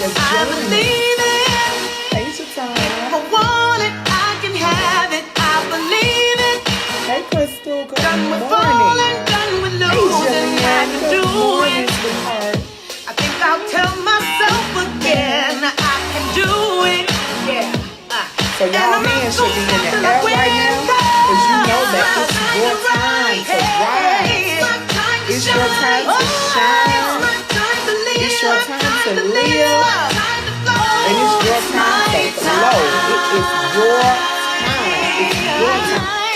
Just I join me. believe it. Take your time. I want it, I can have it. I believe it. Hey, Crystal. Good Done with morning. falling, done with Hey, losing. I Jillian. can Good do morning, it. sweetheart. I think I'll tell myself again I can do it. Yeah. So y'all hands should be in the air right now, because you know that it's your time to rise. It's your time to shine. It's your time to live. And it's your time to flow. It is your time. It's your time.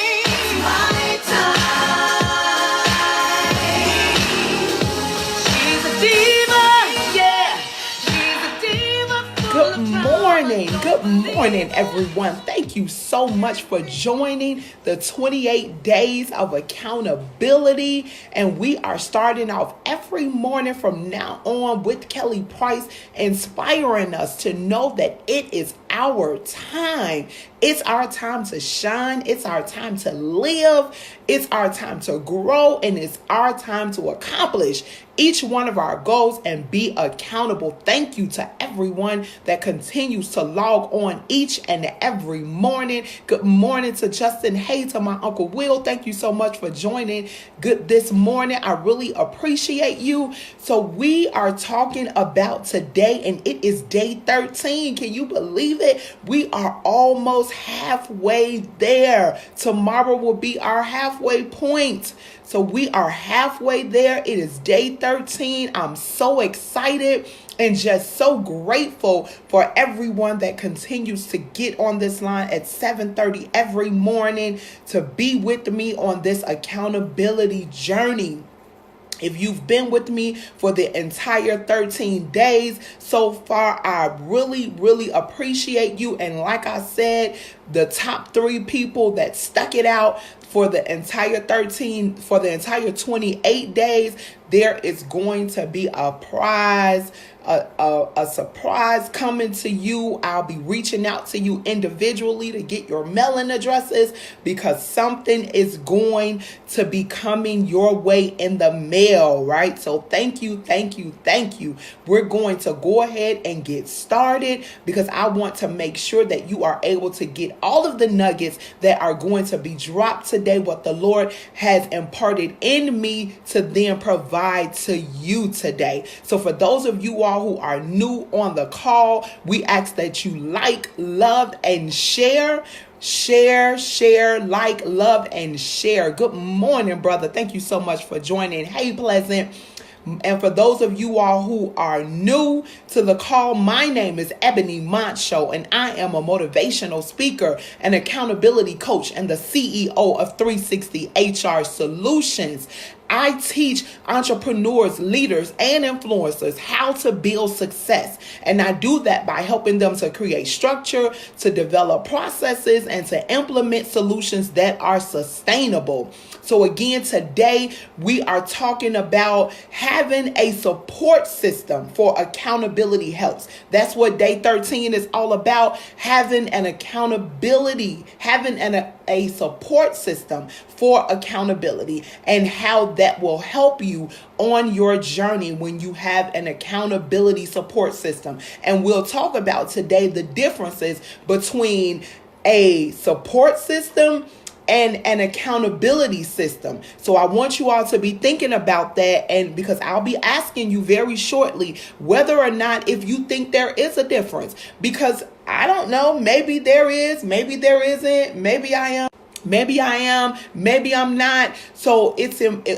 She's a diva, yeah. She's a diva. Good morning. Good morning, everyone. Thank you so much for joining the 28 days of accountability. And we are starting off every morning from now on with Kelly Price, inspiring us to know that it is our time. It's our time to shine. It's our time to live. It's our time to grow. And it's our time to accomplish each one of our goals and be accountable. Thank you to everyone that continues to log on each and every morning. Good morning to Justin. Hey, to my Uncle Will. Thank you so much for joining good this morning. I really appreciate you. So we are talking about today, and it is day 13. Can you believe it? We are almost halfway there. Tomorrow will be our halfway point. So we are halfway there. It is day 13. I'm so excited and just so grateful for everyone that continues to get on this line at 7:30 every morning to be with me on this accountability journey. If you've been with me for the entire 13 days so far, I really, really appreciate you. And like I said, the top 3 people that stuck it out for the entire 28 days, there is going to be a prize, a surprise coming to you. I'll be reaching out to you individually to get your mailing addresses, because something is going to be coming your way in the mail, right? So thank you. We're going to go ahead and get started, because I want to make sure that you are able to get all of the nuggets that are going to be dropped today, what the Lord has imparted in me to then provide to you today. So for those of you all who are new on the call, we ask that you like, love, and share. Share, like, love, and share. Good morning, brother. Thank you so much for joining. Hey, Pleasant. And for those of you all who are new to the call, my name is Ebony Moncho, and I am a motivational speaker, an accountability coach, and the CEO of 360 HR Solutions. I teach entrepreneurs, leaders, and influencers how to build success. And I do that by helping them to create structure, to develop processes, and to implement solutions that are sustainable. So again, today we are talking about having a support system for accountability helps. That's what day 13 is all about. Having an accountability, having a support system for accountability, and how that will help you on your journey when you have an accountability support system. And we'll talk about today the differences between a support system and an accountability system. So I want you all to be thinking about that, and because I'll be asking you very shortly whether or not if you think there is a difference, because I don't know, maybe there is, maybe there isn't, maybe I am, maybe I'm not. So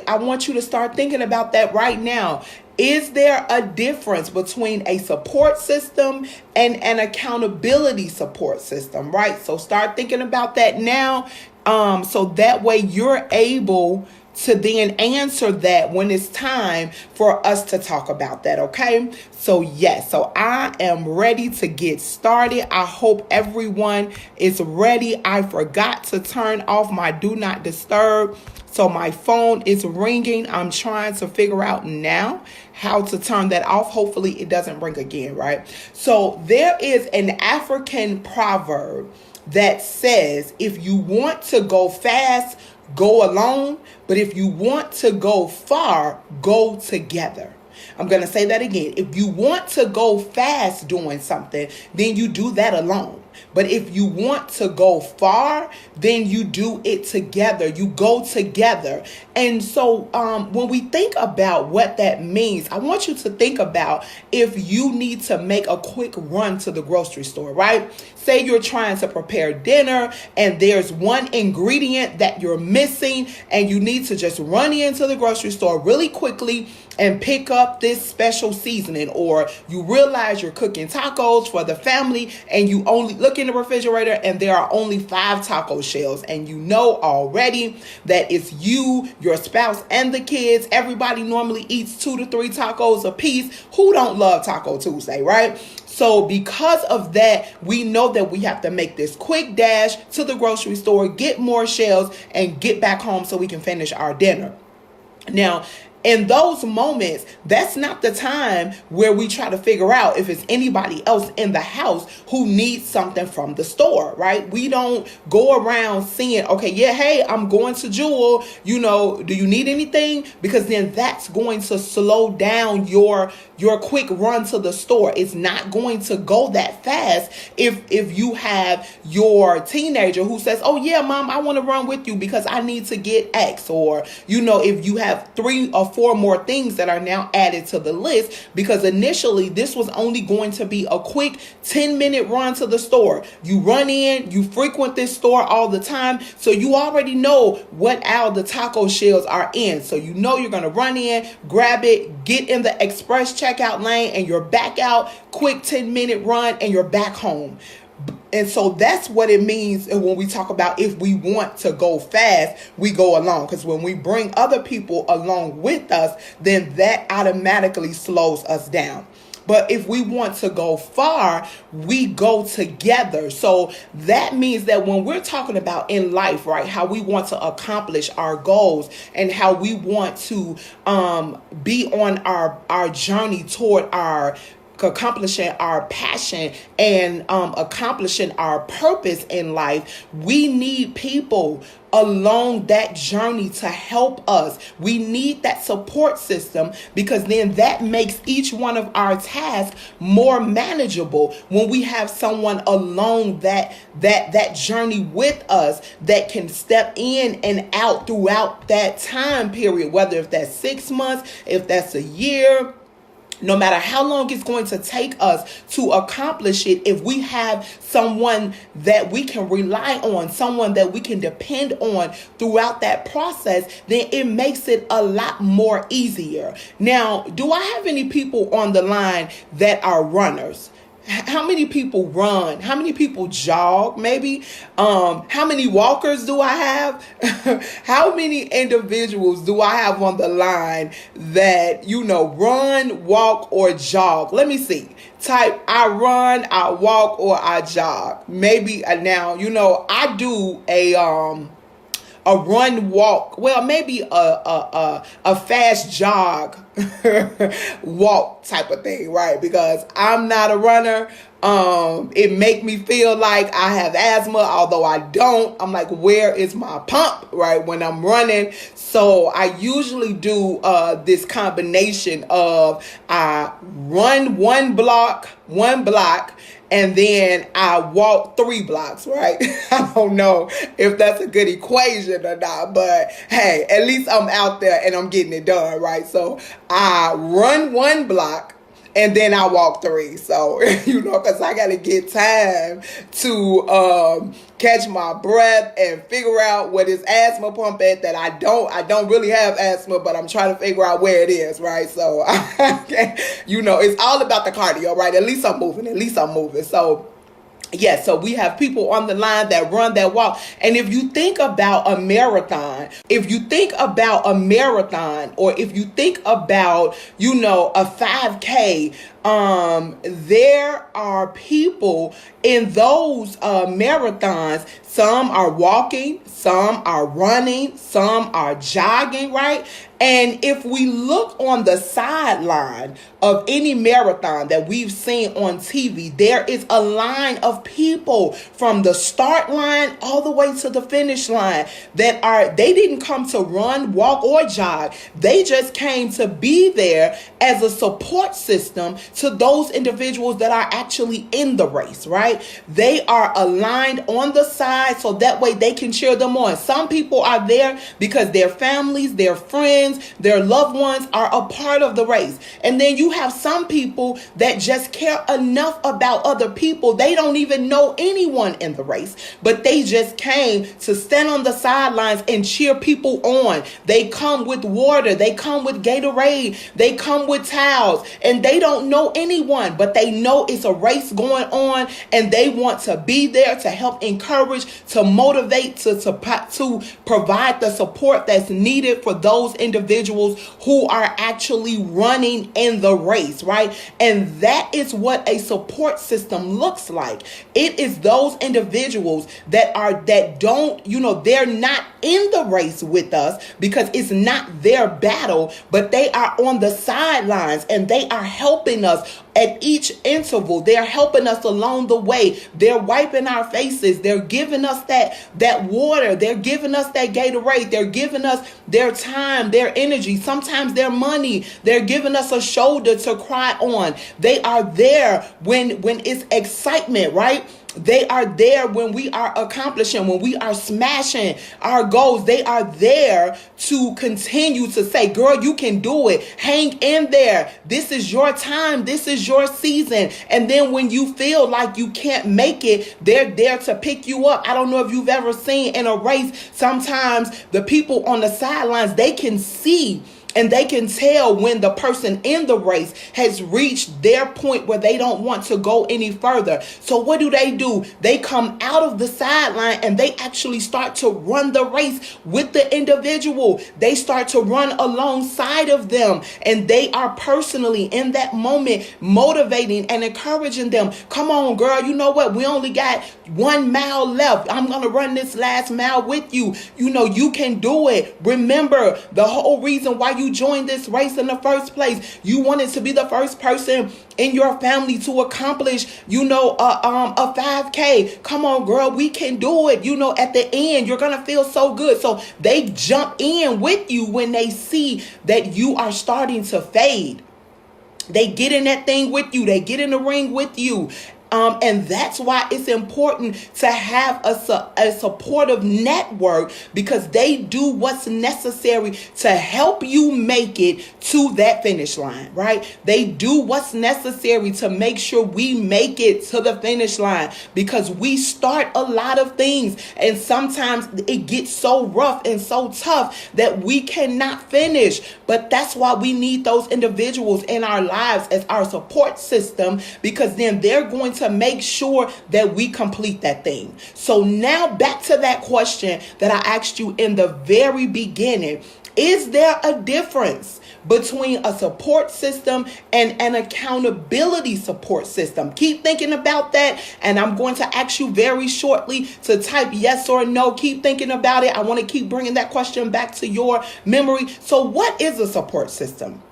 I want you to start thinking about that right now. Is there a difference between a support system and an accountability support system, right? So start thinking about that now. So that way you're able to then answer that when it's time for us to talk about that, okay? So yes, so I am ready to get started. I hope everyone is ready. I forgot to turn off my do not disturb, so my phone is ringing. I'm trying to figure out now how to turn that off. Hopefully it doesn't ring again, right? So there is an African proverb that says, if you want to go fast, go alone, but if you want to go far, go together. I'm going to say that again. If you want to go fast doing something, then you do that alone. But if you want to go far, then you do it together. You go together. And so when we think about what that means, I want you to think about if you need to make a quick run to the grocery store, right? Say you're trying to prepare dinner and there's one ingredient that you're missing and you need to just run into the grocery store really quickly and pick up this special seasoning, or you realize you're cooking tacos for the family and you only look in the refrigerator and there are only 5 taco shells, and you know already that it's you, your spouse, and the kids. Everybody normally eats 2 to 3 tacos a piece. Who don't love Taco Tuesday, right? So because of that, we know that we have to make this quick dash to the grocery store, get more shells, and get back home so we can finish our dinner. Now, in those moments, that's not the time where we try to figure out if it's anybody else in the house who needs something from the store, right? We don't go around saying, okay, yeah, hey, I'm going to Jewel, do you need anything? Because then that's going to slow down your quick run to the store. It's not going to go that fast if you have your teenager who says, oh yeah, mom, I want to run with you because I need to get X, or, if you have 3 or 4 more things that are now added to the list, because initially this was only going to be a quick 10-minute run to the store. You run in, you frequent this store all the time, so you already know what aisle the taco shells are in. So you're going to run in, grab it, get in the express checkout lane, and you're back out, quick 10-minute run, and you're back home. And so that's what it means when we talk about if we want to go fast, we go along. Because when we bring other people along with us, then that automatically slows us down. But if we want to go far, we go together. So that means that when we're talking about in life, right, how we want to accomplish our goals and how we want to be on our journey toward accomplishing our passion and accomplishing our purpose in life, we need people along that journey to help us. We need that support system, because then that makes each one of our tasks more manageable when we have someone along that journey with us that can step in and out throughout that time period, whether if that's 6 months, if that's a year. No matter how long it's going to take us to accomplish it, if we have someone that we can rely on, someone that we can depend on throughout that process, then it makes it a lot more easier. Now, do I have any people on the line that are runners? How many people run? How many people jog? Maybe. How many walkers do I have? How many individuals do I have on the line that, run, walk, or jog? Let me see. Type, I run, I walk, or I jog. Maybe now, I do a run walk, well, maybe a fast jog walk type of thing, right? Because I'm not a runner. It make me feel like I have asthma, although I don't. I'm like, where is my pump, right, when I'm running? So I usually do this combination of I run one block, and then I walk 3 blocks, right? I don't know if that's a good equation or not, but hey, at least I'm out there and I'm getting it done, right? So I run 1 block and then I walk 3. So, because I got to get time to catch my breath and figure out what is asthma pump at that I don't really have asthma, but I'm trying to figure out where it is, right? So, it's all about the cardio, right? At least I'm moving. So, yes, so we have people on the line that run, that walk. And if you think about a marathon, or if you think about, a 5K, there are people in those marathons. Some are walking, some are running, some are jogging, right? And if we look on the sideline of any marathon that we've seen on TV, there is a line of people from the start line all the way to the finish line they didn't come to run, walk, or jog. They just came to be there as a support system to those individuals that are actually in the race, right? They are aligned on the side so that way they can cheer them on. Some people are there because their families, their friends, their loved ones are a part of the race. And then you have some people that just care enough about other people. They don't even know anyone in the race, but they just came to stand on the sidelines and cheer people on. They come with water. They come with Gatorade. They come with towels, and they don't know anyone, but they know it's a race going on, and they want to be there to help encourage, to motivate, to provide the support that's needed for those individuals who are actually running in the race, right? And that is what a support system looks like. It is those individuals that don't, they're not in the race with us because it's not their battle, but they are on the sidelines and they are helping us at each interval. They're helping us along the way. They're wiping our faces. They're giving us that water. They're giving us that Gatorade. They're giving us their time, their energy, sometimes their money. They're giving us a shoulder to cry on. They are there when it's excitement, right? They are there when we are accomplishing, when we are smashing our goals. They are there to continue to say, girl, you can do it. Hang in there. This is your time. This is your season. And then when you feel like you can't make it, they're there to pick you up. I don't know if you've ever seen in a race, sometimes the people on the sidelines, they can see and they can tell when the person in the race has reached their point where they don't want to go any further. So what do? They come out of the sideline and they actually start to run the race with the individual. They start to run alongside of them. And they are personally in that moment motivating and encouraging them. Come on, girl. You know what? We only got 1 mile left. I'm going to run this last mile with you. You can do it. Remember, the whole reason why you joined this race in the first place, you wanted to be the first person in your family to accomplish, a 5K. Come on, girl, we can do it. At the end, you're going to feel so good. So they jump in with you when they see that you are starting to fade. They get in that thing with you. They get in the ring with you. And that's why it's important to have a supportive network, because they do what's necessary to help you make it to that finish line, right? They do what's necessary to make sure we make it to the finish line, because we start a lot of things and sometimes it gets so rough and so tough that we cannot finish. But that's why we need those individuals in our lives as our support system, because then they're going to make sure that we complete that thing. So now back to that question that I asked you in the very beginning. Is there a difference between a support system and an accountability support system? Keep thinking about that, and I'm going to ask you very shortly to type yes or no. Keep thinking about it. I want to keep bringing that question back to your memory. So what is a support system?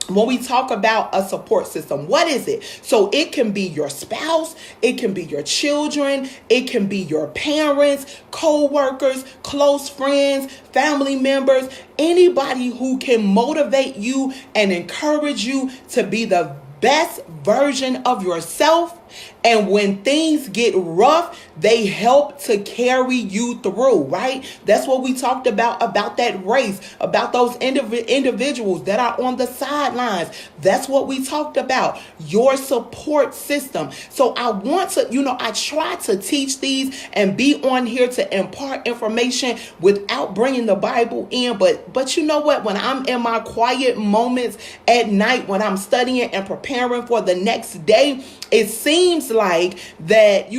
When we talk about a support system, what is it? So it can be your spouse, it can be your children, it can be your parents, co-workers, close friends, family members, anybody who can motivate you and encourage you to be the best version of yourself. And when things get rough, they help to carry you through, right? That's what we talked about that race, about those individuals that are on the sidelines. That's what we talked about, your support system. So I want to, I try to teach these and be on here to impart information without bringing the Bible in. But you know what? When I'm in my quiet moments at night, when I'm studying and preparing for the next day, it seems seems like that,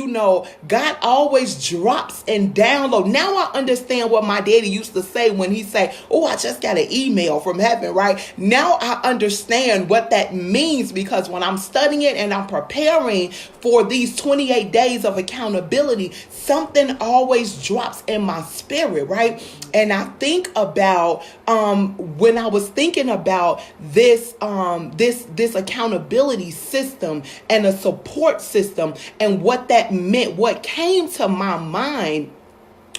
God always drops and download. Now I understand what my daddy used to say when he say, oh, I just got an email from heaven, right? Now I understand what that means, because when I'm studying it and I'm preparing for these 28 days of accountability, something always drops in my spirit, right? And I think about when I was thinking about this accountability system and a support system and what that meant, what came to my mind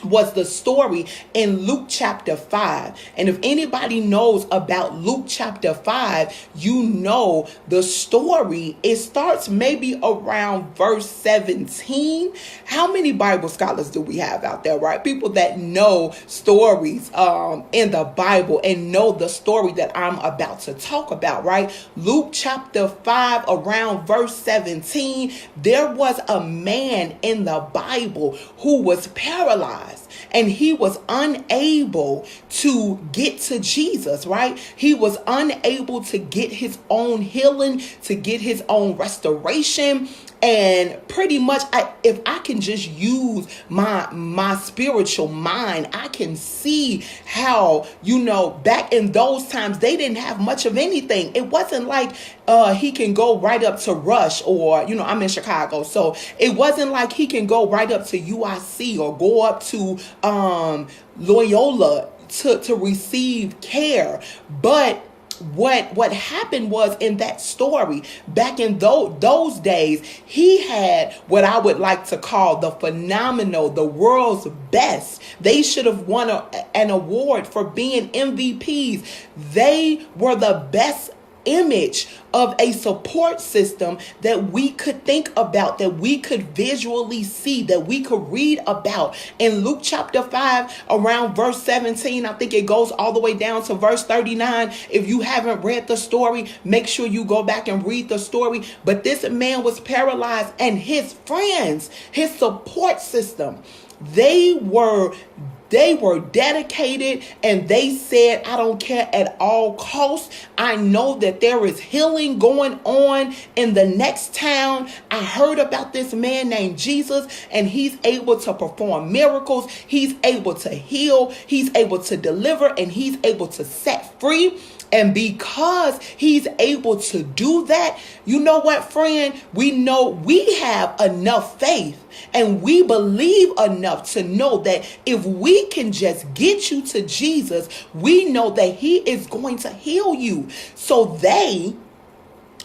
was the story in Luke chapter 5. And if anybody knows about Luke chapter 5, you know the story. It starts maybe around verse 17. How many Bible scholars do we have out there, right? People that know stories in the Bible and know the story that I'm about to talk about, right? Luke chapter 5, around verse 17, there was a man in the Bible who was paralyzed. And he was unable to get to Jesus, right? He was unable to get his own healing, to get his own restoration. And pretty much, if I can just use my spiritual mind, I can see how, back in those times, they didn't have much of anything. It wasn't like he can go right up to Rush, or, I'm in Chicago. So it wasn't like he can go right up to UIC or go up to Loyola to receive care. But what happened was, in that story, back in those days, he had what I would like to call the phenomenal, the world's best. They should have won an award for being MVPs. They were the best image of a support system that we could think about, that we could visually see, that we could read about. In Luke chapter 5, around verse 17, I think it goes all the way down to verse 39. If you haven't read the story, make sure you go back and read the story. But this man was paralyzed, and his friends, his support system, they were dedicated, and they said, I don't care at all costs. I know that there is healing going on in the next town. I heard about this man named Jesus, and he's able to perform miracles. He's able to heal. He's able to deliver, and he's able to set free. And because he's able to do that, you know what, friend? We know we have enough faith, and we believe enough to know that if we can just get you to Jesus, we know that he is going to heal you. So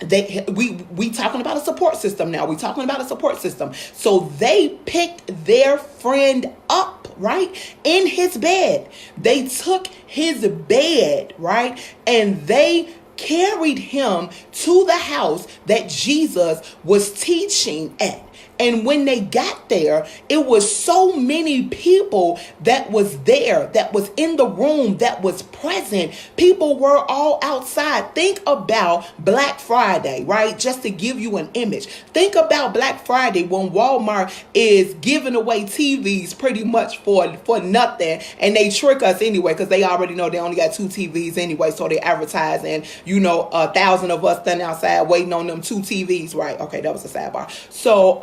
we talking about a support system now. We talking about a support system. So they picked their friend up, right, in his bed. They took his bed, right, and they carried him to the house that Jesus was teaching at. And when they got there, it was so many people that was there, that was in the room, that was present. People were all outside. Think about Black Friday, right? Just to give you an image. Think about Black Friday when Walmart is giving away TVs pretty much for nothing. And they trick us anyway, because they already know they only got 2 TVs anyway. So they advertise, and 1,000 of us standing outside waiting on them 2 TVs, right? Okay, that was a sidebar. So,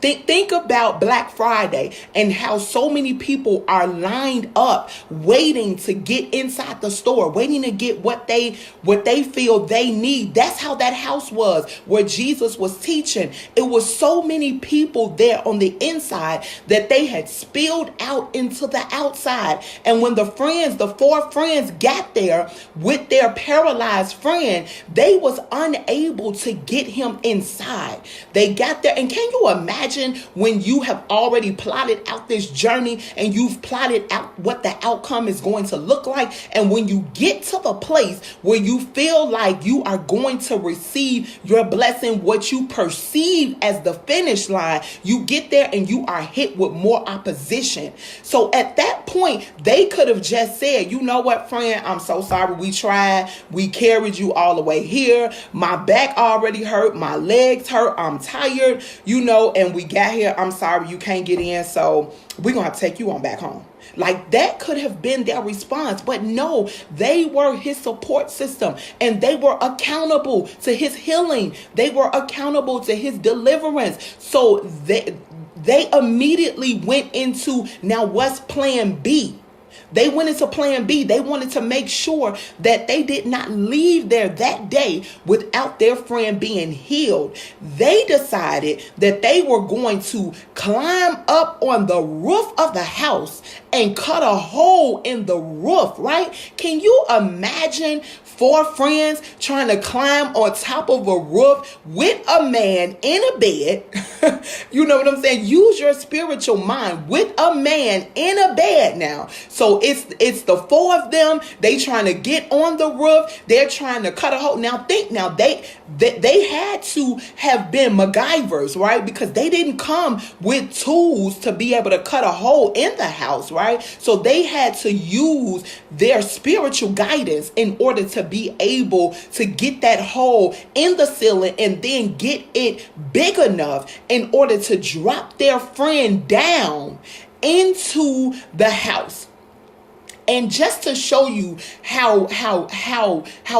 Think about Black Friday and how so many people are lined up waiting to get inside the store, waiting to get what they feel they need. That's how that house was where Jesus was teaching. It was so many people there on the inside that they had spilled out into the outside. And when the 4 friends got there with their paralyzed friend, they was unable to get him inside. They got there, and can you imagine when you have already plotted out this journey and you've plotted out what the outcome is going to look like, and when you get to the place where you feel like you are going to receive your blessing, what you perceive as the finish line, you get there and you are hit with more opposition. So at that point, they could have just said, you know what, friend, I'm so sorry. We tried. We carried you all the way here. My back already hurt. My legs hurt. I'm tired, and we got here. I'm sorry, you can't get in, so we're going to have to take you on back home. Like, that could have been their response, but no, they were his support system, and they were accountable to his healing. They were accountable to his deliverance. So they immediately went into, now what's plan B? They went into plan B. They wanted to make sure that they did not leave there that day without their friend being healed. They decided that they were going to climb up on the roof of the house and cut a hole in the roof, right? Can you imagine 4 friends trying to climb on top of a roof with a man in a bed? You know what I'm saying? Use your spiritual mind, with a man in a bed now. So it's the 4 of them. They trying to get on the roof. They're trying to cut a hole. Now they had to have been MacGyvers, right? Because they didn't come with tools to be able to cut a hole in the house, right? So they had to use their spiritual guidance in order to be able to get that hole in the ceiling and then get it big enough in order to drop their friend down into the house. And just to show you how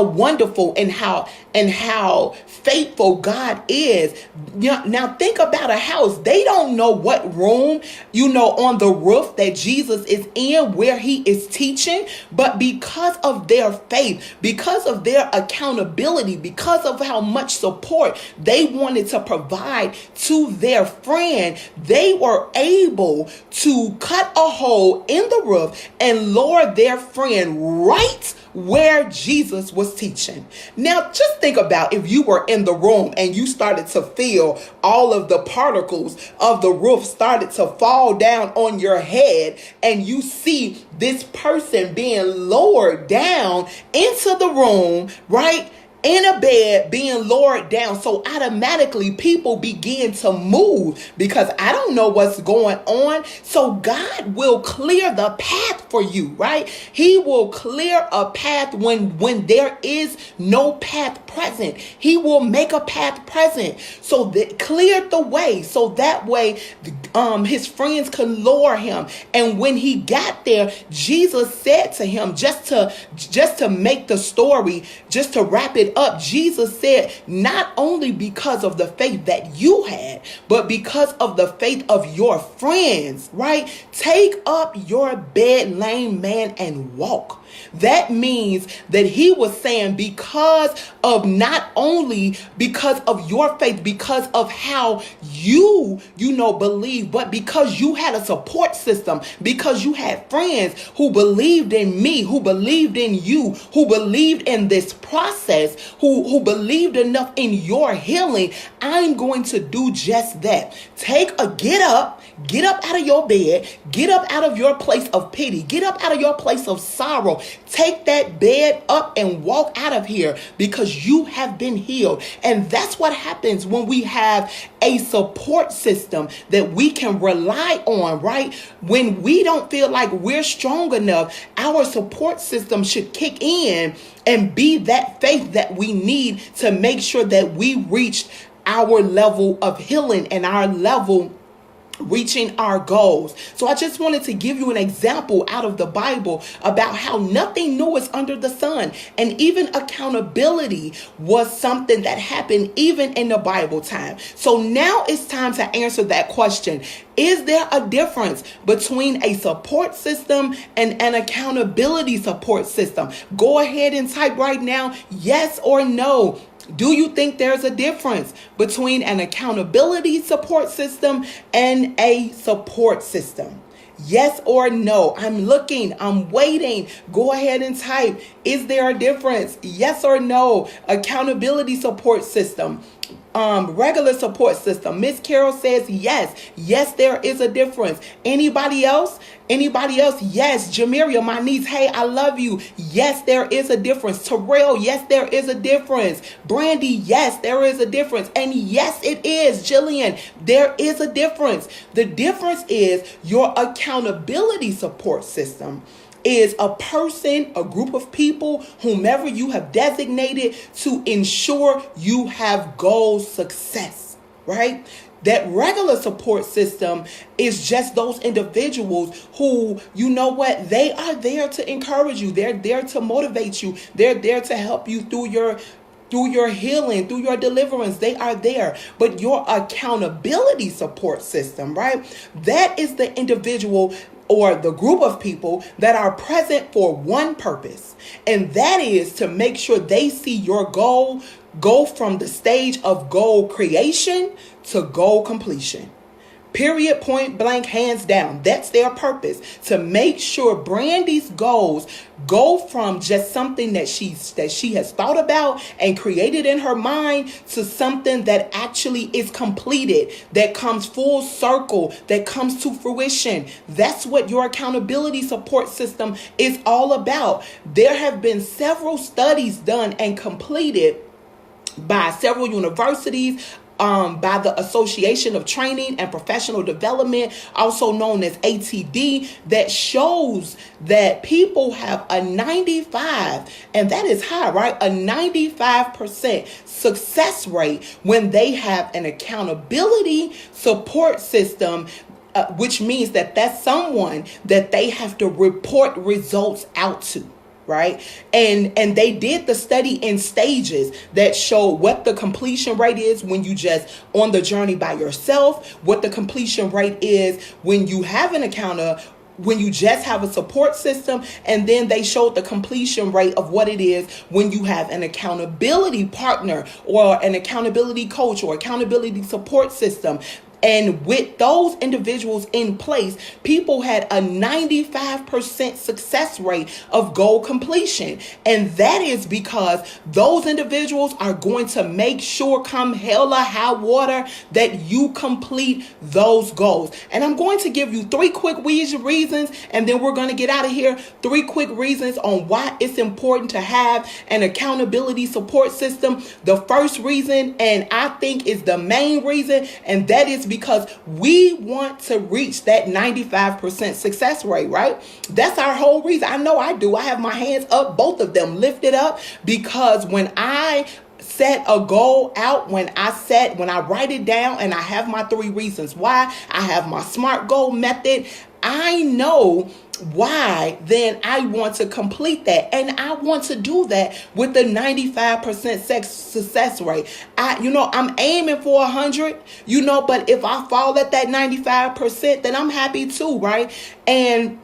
wonderful and how faithful God is. Now think about a house. They don't know what room, on the roof that Jesus is in, where he is teaching. But because of their faith, because of their accountability, because of how much support they wanted to provide to their friend, they were able to cut a hole in the roof and lower their friend right where Jesus was teaching. Now, just think about if you were in the room and you started to feel all of the particles of the roof started to fall down on your head, and you see this person being lowered down into the room, right? In a bed, being lowered down. So automatically people begin to move because I don't know what's going on. So God will clear the path for you, right? He will clear a path when there is no path present. He will make a path present. So that cleared the way. So that way his friends could lower him. And when he got there, Jesus said to him, just to make the story, just to wrap it up, Jesus said, not only because of the faith that you had, but because of the faith of your friends, right? Take up your bed, lame man, and walk. That means that he was saying, because of not only because of your faith, because of how you believe, but because you had a support system, because you had friends who believed in me, who believed in you, who believed in this process, who believed enough in your healing. I'm going to do just that. Get up out of your bed, get up out of your place of pity, get up out of your place of sorrow. Take that bed up and walk out of here because you have been healed. And that's what happens when we have a support system that we can rely on, right? When we don't feel like we're strong enough, our support system should kick in and be that faith that we need to make sure that we reach our level of healing and our level reaching our goals. So I just wanted to give you an example out of the Bible about how nothing new is under the sun. And even accountability was something that happened even in the Bible time. So now it's time to answer that question. Is there a difference between a support system and an accountability support system? Go ahead and type right now, yes or no. Do you think there's a difference between an accountability support system and a support system? Yes or no? I'm looking, I'm waiting. Go ahead and type. Is there a difference? Yes or no? Accountability support system. Regular support system. Miss Carol says yes. Yes, there is a difference. Anybody else? Yes. Jamiria, my niece, hey, I love you. Yes, there is a difference. Terrell, yes, there is a difference. Brandy, yes, there is a difference. And yes, it is. Jillian, there is a difference. The difference is your accountability support system is a person, a group of people, whomever you have designated to ensure you have goal success, right? That regular support system is just those individuals who, you know what, they are there to encourage you. They're there to motivate you. They're there to help you through your healing, through your deliverance. They are there. But your accountability support system, right? That is the individual or the group of people that are present for one purpose. And that is to make sure they see your goal go from the stage of goal creation to goal completion. Period, point blank, hands down. That's their purpose, to make sure Brandy's goals go from just something that she has thought about and created in her mind to something that actually is completed, that comes full circle, that comes to fruition. That's what your accountability support system is all about. There have been several studies done and completed by several universities, by the Association of Training and Professional Development, also known as ATD, that shows that people have a 95, and that is high, right? A 95% success rate when they have an accountability support system, which means that that's someone that they have to report results out to. Right. And they did the study in stages that show what the completion rate is when you just on the journey by yourself, what the completion rate is when you have an when you just have a support system, and then they showed the completion rate of what it is when you have an accountability partner or an accountability coach or accountability support system. And with those individuals in place, people had a 95% success rate of goal completion. And that is because those individuals are going to make sure, come hell or high water, that you complete those goals. And I'm going to give you 3 quick reasons, and then we're going to get out of here. 3 quick reasons on why it's important to have an accountability support system. The first reason, and I think is the main reason, and that is because we want to reach that 95% success rate, right? That's our whole reason. I know I do. I have my hands up, both of them lifted up, because when I set a goal out, when I write it down and I have my 3 reasons why, I have my SMART goal method, I know why then I want to complete that. And I want to do that with the 95% success rate. I'm aiming for 100, but if I fall at that 95%, then I'm happy too, right? And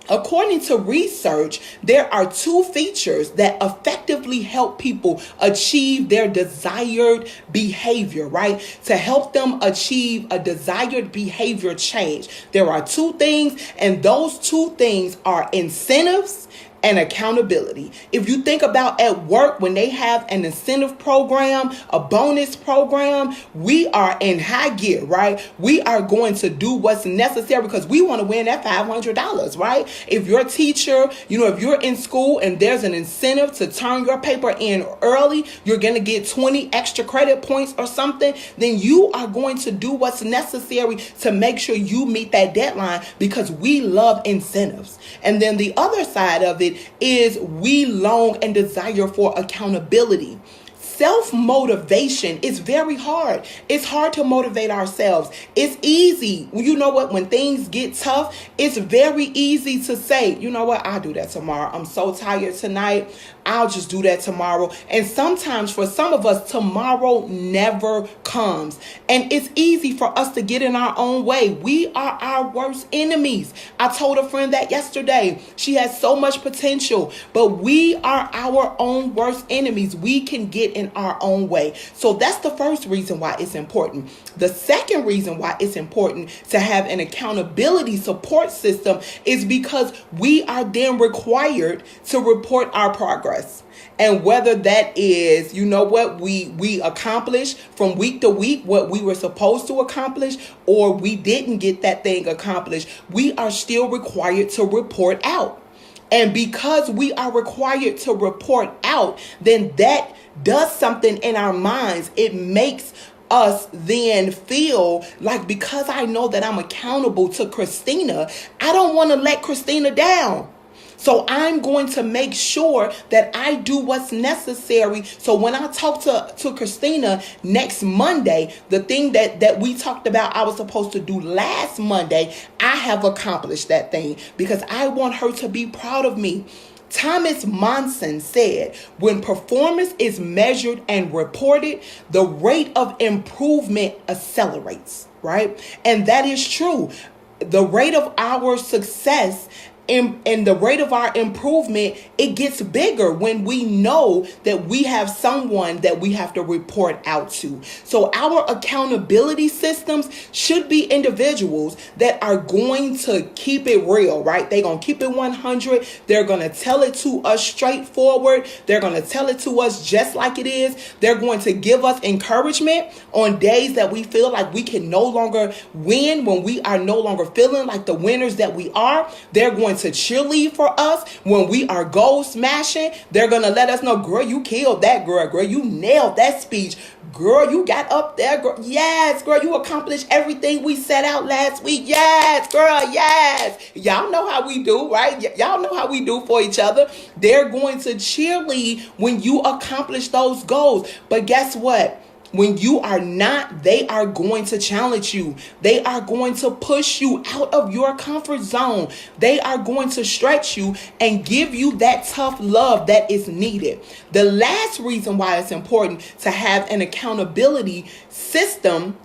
according to research, there are 2 features that effectively help people achieve their desired behavior, right? To help them achieve a desired behavior change. There are 2 things, and those 2 things are incentives and accountability. If you think about at work, when they have an incentive program, a bonus program, we are in high gear, right? We are going to do what's necessary because we want to win that $500, right? If your teacher, if you're in school and there's an incentive to turn your paper in early, you're going to get 20 extra credit points or something, then you are going to do what's necessary to make sure you meet that deadline, because we love incentives. And then the other side of it is we long and desire for accountability. Self-motivation is very hard. It's hard to motivate ourselves. It's easy. You know what? When things get tough, it's very easy to say, you know what? I'll do that tomorrow. I'm so tired tonight. I'll just do that tomorrow. And sometimes for some of us, tomorrow never comes. And it's easy for us to get in our own way. We are our worst enemies. I told a friend that yesterday. She has so much potential, but we are our own worst enemies. We can get in our own way. So that's the first reason why it's important. The second reason why it's important to have an accountability support system is because we are then required to report our progress. And whether that is, we accomplish from week to week what we were supposed to accomplish, or we didn't get that thing accomplished, we are still required to report out. And because we are required to report out, then that does something in our minds. It makes us then feel like, because I know that I'm accountable to Christina, I don't want to let Christina down. So I'm going to make sure that I do what's necessary. So when I talk to Christina next Monday, the thing that we talked about I was supposed to do last Monday, I have accomplished that thing because I want her to be proud of me. Thomas Monson said, when performance is measured and reported, the rate of improvement accelerates, right? And that is true. The rate of our success and the rate of our improvement, it gets bigger when we know that we have someone that we have to report out to. So our accountability systems should be individuals that are going to keep it real, right? They're going to keep it 100. They're going to tell it to us straightforward. They're going to tell it to us just like it is. They're going to give us encouragement on days that we feel like we can no longer win, when we are no longer feeling like the winners that we are. They're going to cheerlead for us when we are goal smashing. They're going to let us know, girl, you killed that, girl, you nailed that speech. Girl, you got up there, girl. Yes, girl, you accomplished everything we set out last week. Yes, girl, yes. Y'all know how we do, right? Y'all know how we do for each other. They're going to cheerlead when you accomplish those goals. But guess what? When you are not, they are going to challenge you. They are going to push you out of your comfort zone. They are going to stretch you and give you that tough love that is needed. The last reason why it's important to have an accountability system,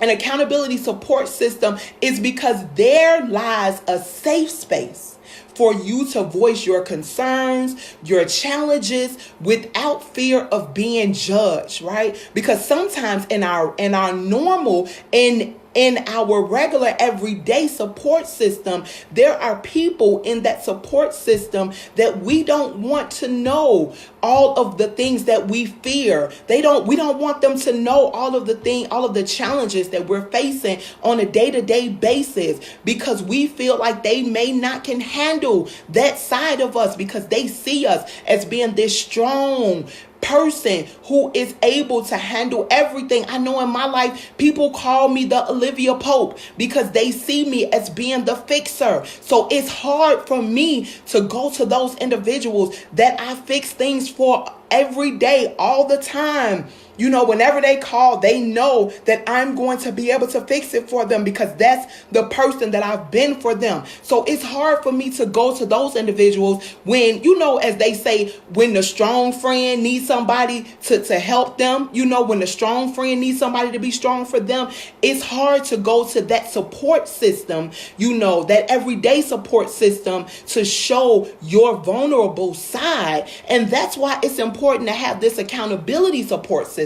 an accountability support system, is because there lies a safe space for you to voice your concerns, your challenges without fear of being judged, right? Because sometimes in our normal, in our regular everyday support system, there are people in that support system that we don't want to know all of the things that we fear. We don't want them to know all of the challenges that we're facing on a day-to-day basis, because we feel like they may not can handle that side of us, because they see us as being this strong person who is able to handle everything. I know in my life, people call me the Olivia Pope because they see me as being the fixer. So it's hard for me to go to those individuals that I fix things for every day, all the time. You know, whenever they call, they know that I'm going to be able to fix it for them because that's the person that I've been for them. So it's hard for me to go to those individuals when, you know, as they say, when the strong friend needs somebody to help them, you know, when the strong friend needs somebody to be strong for them, it's hard to go to that support system, you know, that everyday support system to show your vulnerable side. And that's why it's important to have this accountability support system,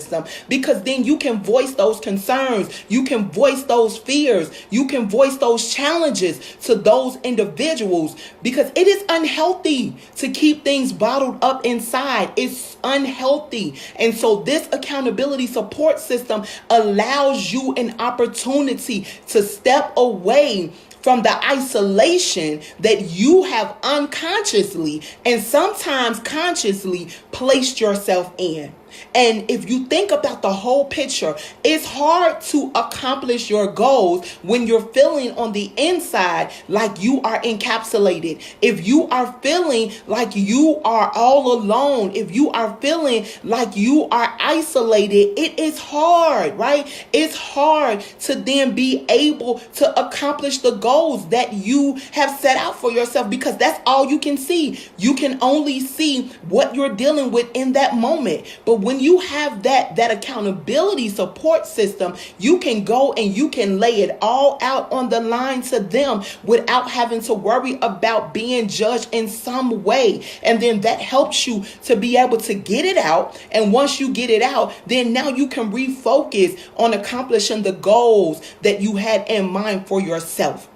because then you can voice those concerns, you can voice those fears, you can voice those challenges to those individuals, because it is unhealthy to keep things bottled up inside. It's unhealthy. And so this accountability support system allows you an opportunity to step away from the isolation that you have unconsciously and sometimes consciously placed yourself in. And if you think about the whole picture, it's hard to accomplish your goals when you're feeling on the inside like you are encapsulated. If you are feeling like you are all alone, if you are feeling like you are isolated, it is hard, right? It's hard to then be able to accomplish the goals that you have set out for yourself, because that's all you can see. You can only see what you're dealing with in that moment. But when you have that accountability support system, you can go and you can lay it all out on the line to them without having to worry about being judged in some way. And then that helps you to be able to get it out. And once you get it out, then now you can refocus on accomplishing the goals that you had in mind for yourself.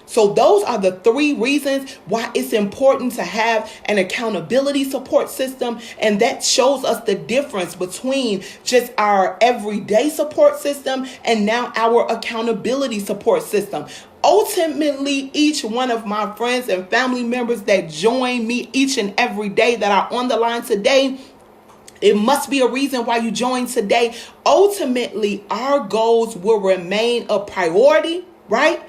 So those are the 3 reasons why it's important to have an accountability support system. And that shows us the difference between just our everyday support system and now our accountability support system. Ultimately, each one of my friends and family members that join me each and every day that are on the line today, it must be a reason why you joined today. Ultimately, our goals will remain a priority. right?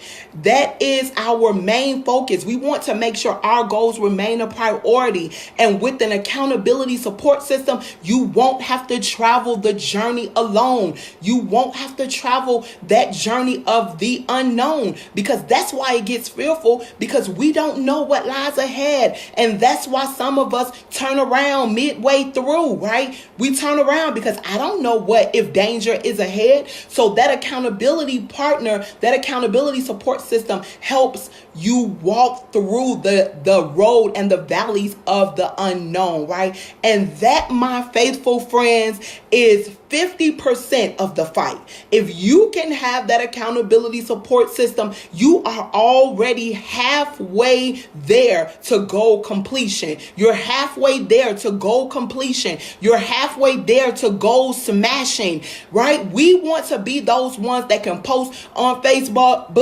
That is our main focus. We want to make sure our goals remain a priority. And with an accountability support system, you won't have to travel the journey alone. You won't have to travel that journey of the unknown, because that's why it gets fearful, because we don't know what lies ahead. And that's why some of us turn around midway through, right? We turn around because I don't know what if danger is ahead. So that accountability partner, that accountability support system helps you walk through the road and the valleys of the unknown, right? And that, my faithful friends, is 50% of the fight. If you can have that accountability support system, you are already halfway there to goal completion. You're halfway there to goal completion. You're halfway there to goal smashing, right? We want to be those ones that can post on Facebook,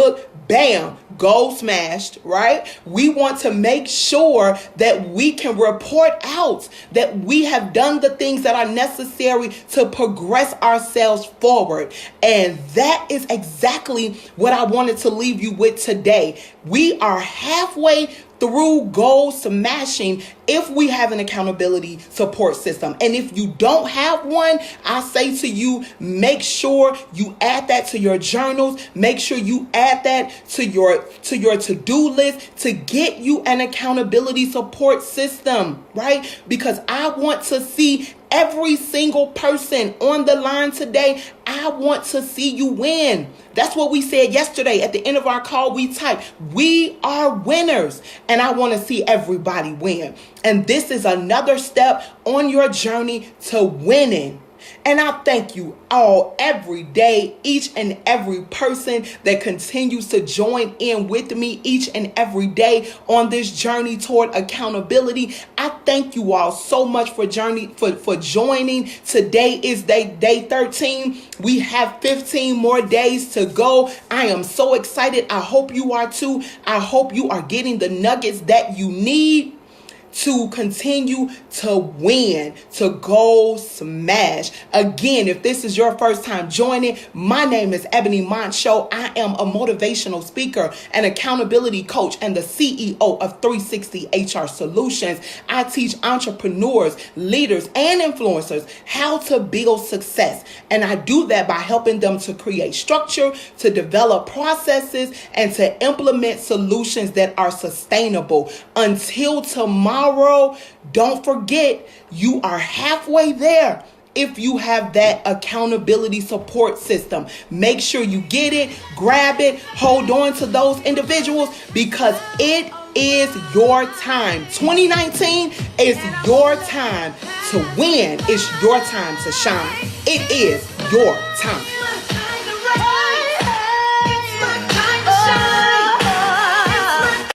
bam, goal smashed, right? We want to make sure that we can report out that we have done the things that are necessary to progress ourselves forward. And that is exactly what I wanted to leave you with today. We are halfway through goal smashing if we have an accountability support system. And if you don't have one, I say to you, make sure you add that to your journals. Make sure you add that to your to-do list to get you an accountability support system, right? Because I want to see every single person on the line today. I want to see you win. That's what we said yesterday at the end of our call. We typed, we are winners. And I want to see everybody win. And this is another step on your journey to winning. And I thank you all every day, each and every person that continues to join in with me each and every day on this journey toward accountability. I thank you all so much for joining. Today is day 13. We have 15 more days to go. I am so excited. I hope you are too. I hope you are getting the nuggets that you need to continue to win, to go smash. Again, if this is your first time joining, my name is Ebony Moncho. I am a motivational speaker, an accountability coach, and the CEO of 360 HR Solutions. I teach entrepreneurs, leaders, and influencers how to build success. And I do that by helping them to create structure, to develop processes, and to implement solutions that are sustainable. Until tomorrow, don't forget, you are halfway there if you have that accountability support system. Make sure you get it, grab it, hold on to those individuals, because it is your time. 2019 is your time to win. It's your time to shine. It is your time.